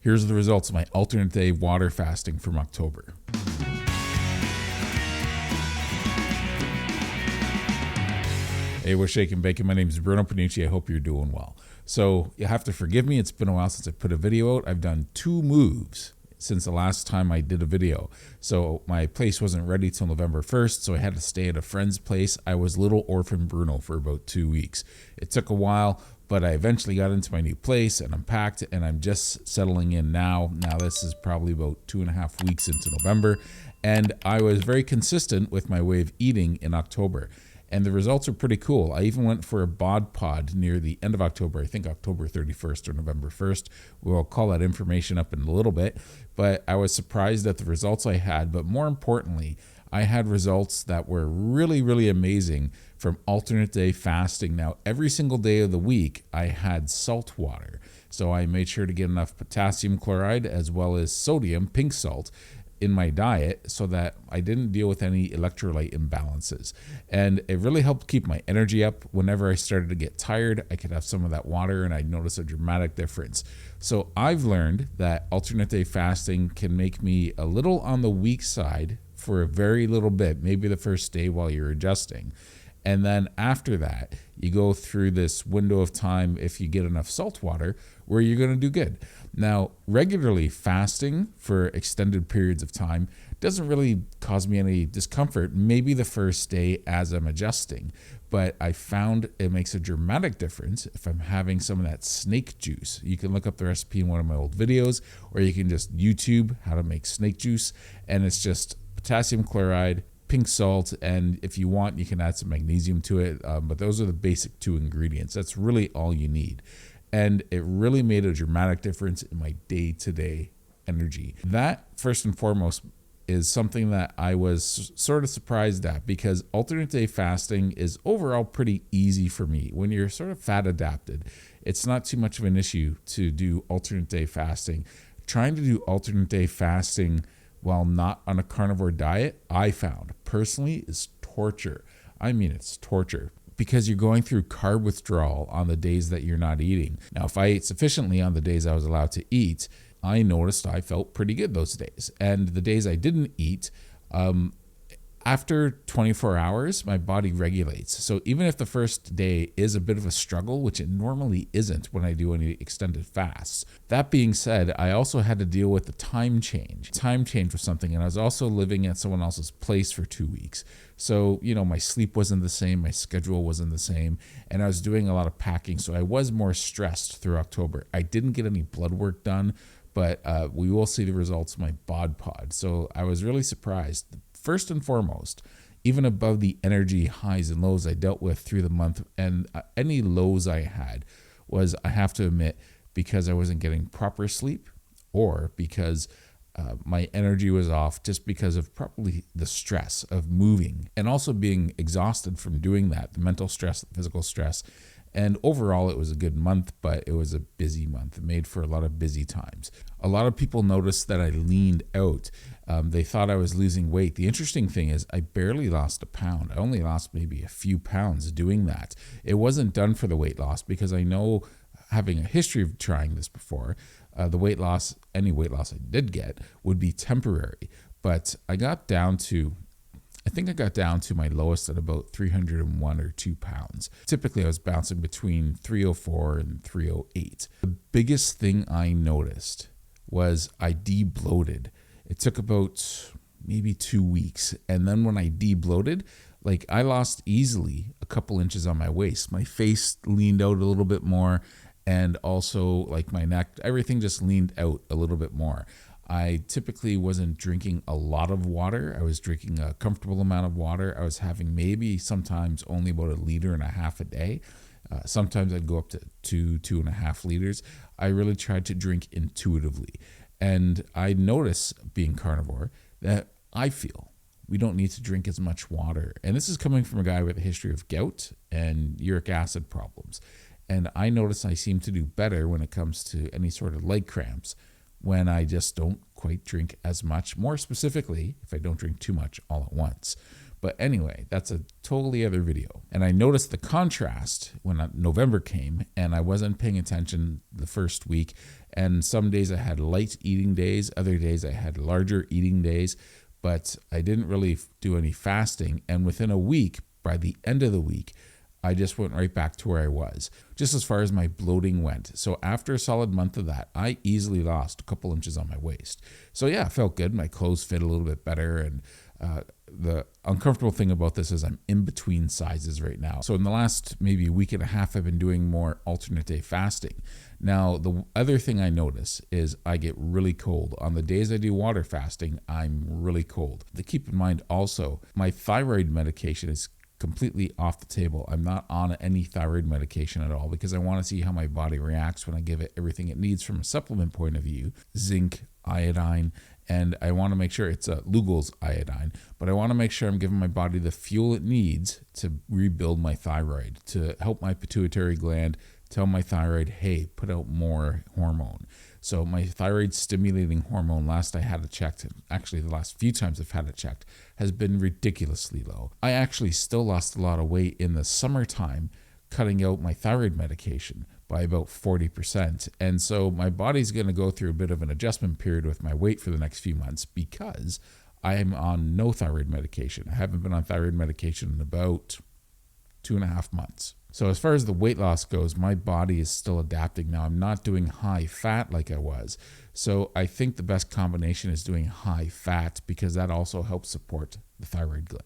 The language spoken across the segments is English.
Here's the results of my alternate day water fasting from October. Hey, we're shaking bacon. My name is Bruno Panucci. I hope you're doing well. So you have to forgive me. It's been a while since I put a video out. I've done 2 moves since the last time I did a video. So my place wasn't ready till November 1st, so I had to stay at a friend's place. I was little orphan Bruno for about 2 weeks. It took a while, but I eventually got into my new place and unpacked, and I'm just settling in now. Now this is probably about 2.5 weeks into November, and I was very consistent with my way of eating in October. And the results are pretty cool. I even went for a bod pod near the end of October, I think October 31st or November 1st. We'll call that information up in a little bit. But I was surprised at the results I had. But more importantly, I had results that were really, really amazing from alternate day fasting. Now, every single day of the week, I had salt water. So I made sure to get enough potassium chloride as well as sodium, pink salt, in my diet so that I didn't deal with any electrolyte imbalances. And it really helped keep my energy up. Whenever I started to get tired, I could have some of that water and I'd notice a dramatic difference. So I've learned that alternate day fasting can make me a little on the weak side for a very little bit, maybe the first day while you're adjusting. And then after that, you go through this window of time, if you get enough salt water, where you're going to do good. Now, regularly fasting for extended periods of time doesn't really cause me any discomfort, maybe the first day as I'm adjusting. But I found it makes a dramatic difference if I'm having some of that snake juice. You can look up the recipe in one of my old videos, or you can just YouTube how to make snake juice. And it's just potassium chloride, pink salt, and if you want, you can add some magnesium to it. But those are the basic 2 ingredients. That's really all you need. And it really made a dramatic difference in my day-to-day energy. That, first and foremost, is something that I was sort of surprised at, because alternate day fasting is overall pretty easy for me. When you're sort of fat adapted, it's not too much of an issue to do alternate day fasting. Trying to do alternate day fasting while not on a carnivore diet, I found personally, is torture. I mean, it's torture, because you're going through carb withdrawal on the days that you're not eating. Now, if I ate sufficiently on the days I was allowed to eat, I noticed I felt pretty good those days. And the days I didn't eat, after 24 hours, my body regulates. So even if the first day is a bit of a struggle, which it normally isn't when I do any extended fasts. That being said, I also had to deal with the time change. Time change was something, and I was also living at someone else's place for 2 weeks. So, my sleep wasn't the same, my schedule wasn't the same, and I was doing a lot of packing. So I was more stressed through October. I didn't get any blood work done, but we will see the results of my bod pod. So I was really surprised. First and foremost, even above the energy highs and lows I dealt with through the month, and any lows I had was, I have to admit, because I wasn't getting proper sleep, or because my energy was off, just because of probably the stress of moving and also being exhausted from doing that, the mental stress, the physical stress. And overall, it was a good month, but it was a busy month. It made for a lot of busy times. A lot of people noticed that I leaned out. They thought I was losing weight. The interesting thing is I barely lost a pound. I only lost maybe a few pounds doing that. It wasn't done for the weight loss, because I know, having a history of trying this before, the weight loss, any weight loss I did get, would be temporary. But I got down to, I think I got down to my lowest at about 301 or 2 pounds. Typically, I was bouncing between 304 and 308. The biggest thing I noticed was I de-bloated. It took about maybe 2 weeks. And then when I de-bloated, like, I lost easily a couple inches on my waist. My face leaned out a little bit more, and also like my neck, everything just leaned out a little bit more. I typically wasn't drinking a lot of water. I was drinking a comfortable amount of water. I was having maybe sometimes only about 1.5 liters a day. Sometimes I'd go up to 2.5 liters. I really tried to drink intuitively. And I notice, being carnivore, that I feel we don't need to drink as much water. And this is coming from a guy with a history of gout and uric acid problems. And I notice I seem to do better when it comes to any sort of leg cramps when I just don't quite drink as much, more specifically, if I don't drink too much all at once. But anyway, that's a totally other video. And I noticed the contrast when November came and I wasn't paying attention the first week. And some days I had light eating days, other days I had larger eating days, but I didn't really do any fasting. And within a week, by the end of the week, I just went right back to where I was, just as far as my bloating went. So after a solid month of that, I easily lost a couple inches on my waist. So yeah, it felt good. My clothes fit a little bit better. And the uncomfortable thing about this is I'm in between sizes right now. So in the last maybe week and a half, I've been doing more alternate day fasting. Now, the other thing I notice is I get really cold. On the days I do water fasting, I'm really cold. To keep in mind also, my thyroid medication is completely off the table. I'm not on any thyroid medication at all because I want to see how my body reacts when I give it everything it needs from a supplement point of view, zinc, iodine, and I want to make sure it's Lugol's iodine, but I want to make sure I'm giving my body the fuel it needs to rebuild my thyroid, to help my pituitary gland tell my thyroid, hey, put out more hormone. So my thyroid stimulating hormone, last I had it checked, actually the last few times I've had it checked, has been ridiculously low. I actually still lost a lot of weight in the summertime cutting out my thyroid medication by about 40%. And so my body's going to go through a bit of an adjustment period with my weight for the next few months because I am on no thyroid medication. I haven't been on thyroid medication in about 2.5 months. So as far as the weight loss goes, my body is still adapting. Now, I'm not doing high fat like I was. So I think the best combination is doing high fat because that also helps support the thyroid gland.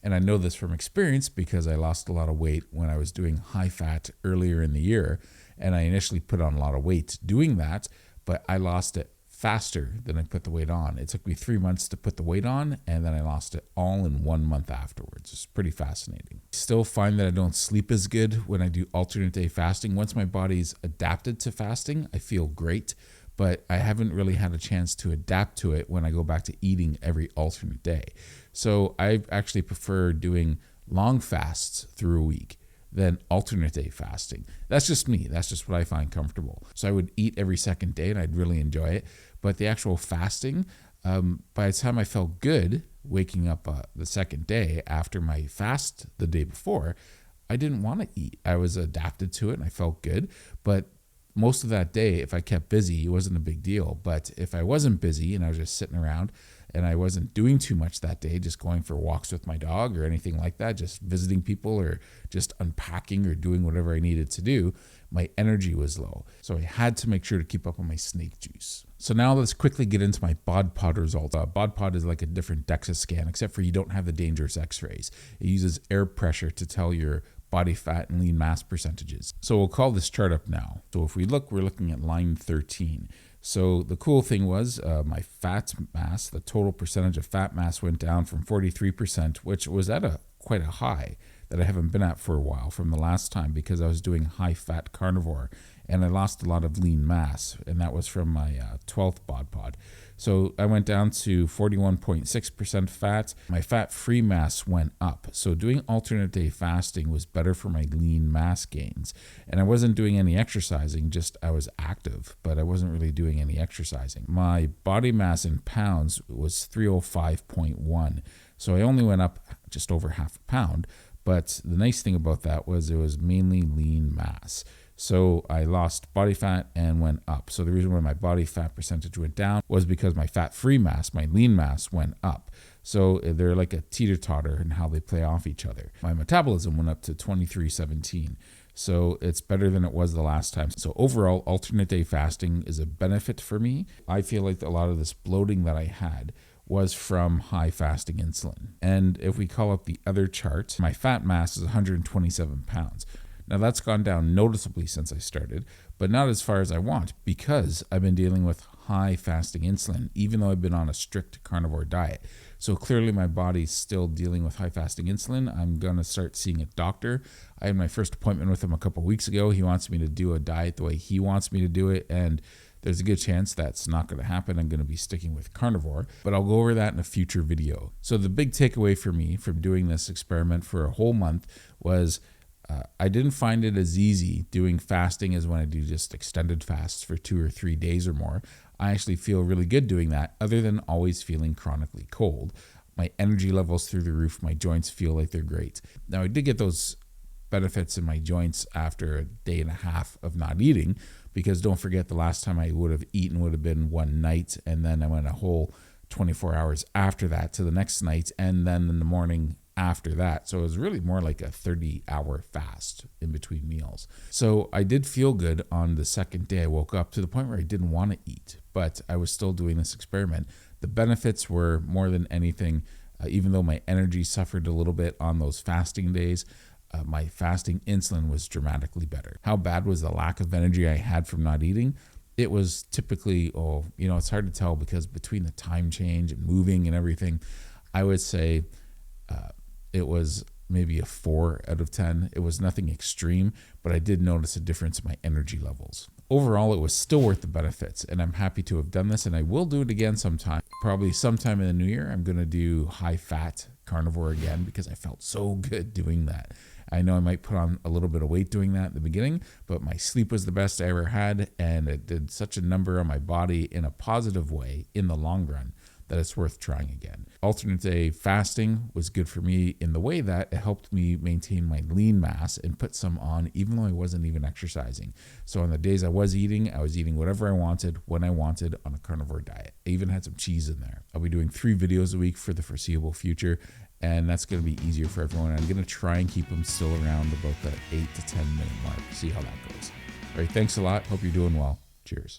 And I know this from experience because I lost a lot of weight when I was doing high fat earlier in the year. And I initially put on a lot of weight doing that, but I lost it faster than I put the weight on. It took me 3 months to put the weight on, and then I lost it all in 1 month afterwards. It's pretty fascinating. Still find that I don't sleep as good when I do alternate day fasting. Once my body's adapted to fasting, I feel great, but I haven't really had a chance to adapt to it when I go back to eating every alternate day. So I actually prefer doing long fasts through a week than alternate day fasting. That's just me. That's just what I find comfortable. So I would eat every second day and I'd really enjoy it. But the actual fasting, by the time I felt good waking up the second day after my fast the day before, I didn't want to eat. I was adapted to it and I felt good. But most of that day, if I kept busy, it wasn't a big deal. But if I wasn't busy and I was just sitting around and I wasn't doing too much that day, just going for walks with my dog or anything like that, just visiting people or just unpacking or doing whatever I needed to do, my energy was low. So I had to make sure to keep up on my snake juice. So now let's quickly get into my bod pod results. Bod pod is like a different DEXA scan, except for you don't have the dangerous x-rays. It uses air pressure to tell your body fat and lean mass percentages. So we'll call this chart up now. So if we look, we're looking at line 13. So the cool thing was my fat mass, the total percentage of fat mass went down from 43%, which was at quite a high that I haven't been at for a while from the last time because I was doing high fat carnivore and I lost a lot of lean mass, and that was from my 12th bod pod. So I went down to 41.6% fat. My fat-free mass went up. So doing alternate day fasting was better for my lean mass gains. And I wasn't doing any exercising, just I was active, but I wasn't really doing any exercising. My body mass in pounds was 305.1. So I only went up just over half a pound. But the nice thing about that was it was mainly lean mass. So I lost body fat and went up. So the reason why my body fat percentage went down was because my fat-free mass, my lean mass, went up. So they're like a teeter-totter in how they play off each other. My metabolism went up to 2317. So it's better than it was the last time. So overall, alternate day fasting is a benefit for me. I feel like a lot of this bloating that I had was from high fasting insulin. And if we call up the other chart, my fat mass is 127 pounds. Now that's gone down noticeably since I started, but not as far as I want because I've been dealing with high fasting insulin, even though I've been on a strict carnivore diet. So clearly my body's still dealing with high fasting insulin. I'm going to start seeing a doctor. I had my first appointment with him a couple of weeks ago. He wants me to do a diet the way he wants me to do it, and there's a good chance that's not going to happen. I'm going to be sticking with carnivore, but I'll go over that in a future video. So the big takeaway for me from doing this experiment for a whole month was I didn't find it as easy doing fasting as when I do just extended fasts for 2 or 3 days or more. I actually feel really good doing that other than always feeling chronically cold. my energy levels through the roof. My joints feel like they're great. Now, I did get those benefits in my joints after a day and a half of not eating, because don't forget, the last time I would have eaten would have been one night, and then I went a whole 24 hours after that to the next night, and then in the morning after that. So it was really more like a 30-hour fast in between meals. So I did feel good on the second day. I woke up to the point where I didn't want to eat, but I was still doing this experiment. The benefits were more than anything, even though my energy suffered a little bit on those fasting days, my fasting insulin was dramatically better. How bad was the lack of energy I had from not eating? It was typically, it's hard to tell because between the time change and moving and everything, I would say it was maybe a 4 out of 10. It was nothing extreme, but I did notice a difference in my energy levels. Overall, it was still worth the benefits, and I'm happy to have done this, and I will do it again sometime. Probably sometime in the new year, I'm going to do high-fat carnivore again because I felt so good doing that. I know I might put on a little bit of weight doing that in the beginning, but my sleep was the best I ever had, and it did such a number on my body in a positive way in the long run that it's worth trying again. Alternate day fasting was good for me in the way that it helped me maintain my lean mass and put some on even though I wasn't even exercising. So on the days I was eating whatever I wanted, when I wanted, on a carnivore diet. I even had some cheese in there. I'll be doing 3 videos a week for the foreseeable future, and that's going to be easier for everyone. I'm going to try and keep them still around about the 8 to 10 minute mark. See how that goes. All right, thanks a lot. Hope you're doing well. Cheers.